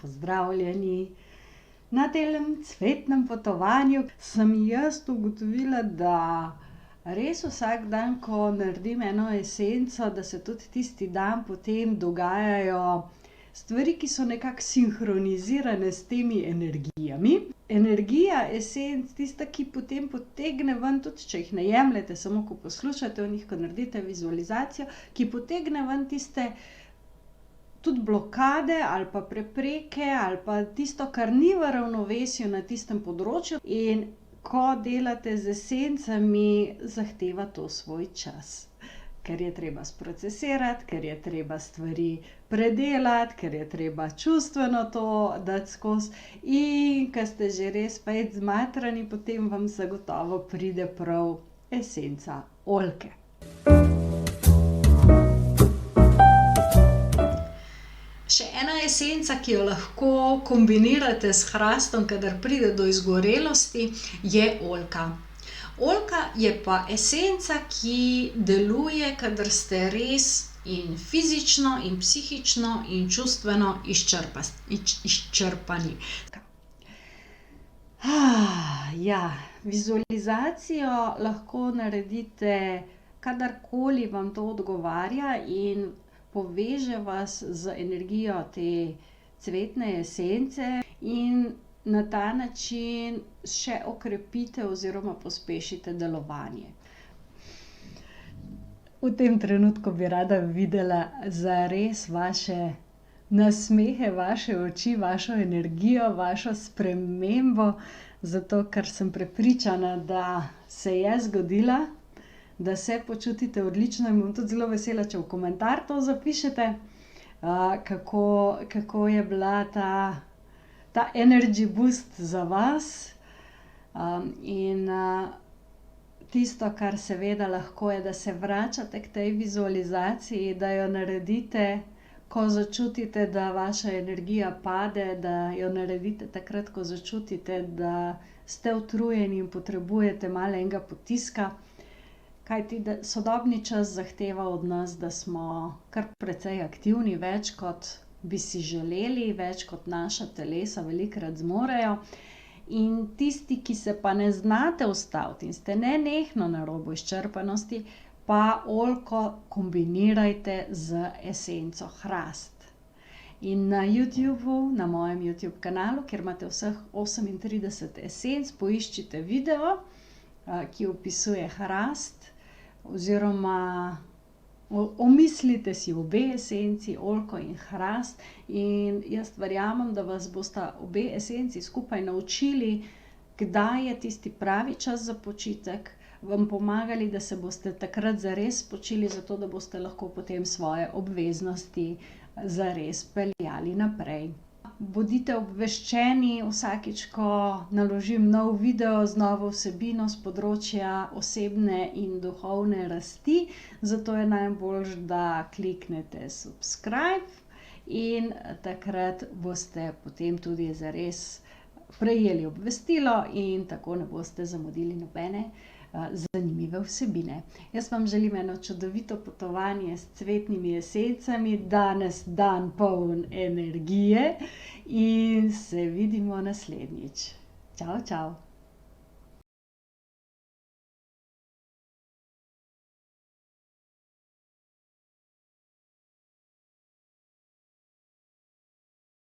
pozdravljeni. Na tem cvetnem potovanju sem jaz ugotovila, da res vsak dan, ko naredim eno esenco, da se tudi tisti dan potem dogajajo stvari, ki so nekako sinhronizirane s temi energijami. Energija esenc, tista, ki potem potegne ven, tudi če jih ne jemljete, samo ko poslušate o njih, ko naredite vizualizacijo, ki potegne ven tiste tudi blokade ali pa prepreke ali pa tisto, kar ni v ravnovesju na tistem področju. In ko delate z esencami, zahteva to svoj čas. Ker je treba sprocesirati, ker je treba stvari predelati, ker je treba čustveno to dati skozi. In ko ste že res spet zmatrani, potem vam zagotovo pride prav esenca oljke. Še ena esenca, ki jo lahko kombinirate s hrastom, kadar pride do izgorelosti, je oljka. Oljka je pa esenca, ki deluje, kadar ste res in fizično in psihično in čustveno izčrpani. Ja, vizualizacijo lahko naredite kadarkoli vam to odgovarja in poveže vas z energijo te cvetne esence in na ta način še okrepite oziroma pospešite delovanje. V tem trenutku bi rada videla zares vaše nasmehe, vaše oči, vašo energijo, vašo spremembo, zato ker sem prepričana, da se je zgodila, da se počutite odlično in bom tudi zelo vesela, če v komentar to zapišete, kako je bila ta energy boost za vas. In tisto, kar seveda lahko je, da se vračate k tej vizualizaciji, da jo naredite, ko začutite, da vaša energija pade, da jo naredite takrat, ko začutite, da ste utrujeni in potrebujete malo enega potiska. Kajti sodobni čas zahteva od nas, da smo kar precej aktivni, več kot bi si želeli, več kot naša telesa velikokrat zmorejo. In tisti, ki se pa ne znate ustaviti in ste nenehno na robu izčrpanosti, pa oljko kombinirajte z esenco hrast. In na YouTubeu, na mojem YouTube kanalu, kjer imate vseh 38 esenc, poiščite video, ki opisuje hrast, oziroma omislite si obe esenci, oljko in hrast, in jaz verjamem, da vas bosta obe esenci skupaj naučili, kdaj je tisti pravi čas za počitek, vam pomagali, da se boste takrat zares spočili, zato da boste lahko potem svoje obveznosti zares peljali naprej. Bodite obveščeni vsakič, ko naložim nov video z novo vsebino s področja osebne in duhovne rasti, zato je najboljše, da kliknete subscribe in takrat boste potem tudi zares prejeli obvestilo in tako ne boste zamudili nobene zanimive vsebine. Jaz vam želim eno čudovito potovanje s cvetnimi esencami, danes dan poln energije in se vidimo naslednjič. Čau, čau!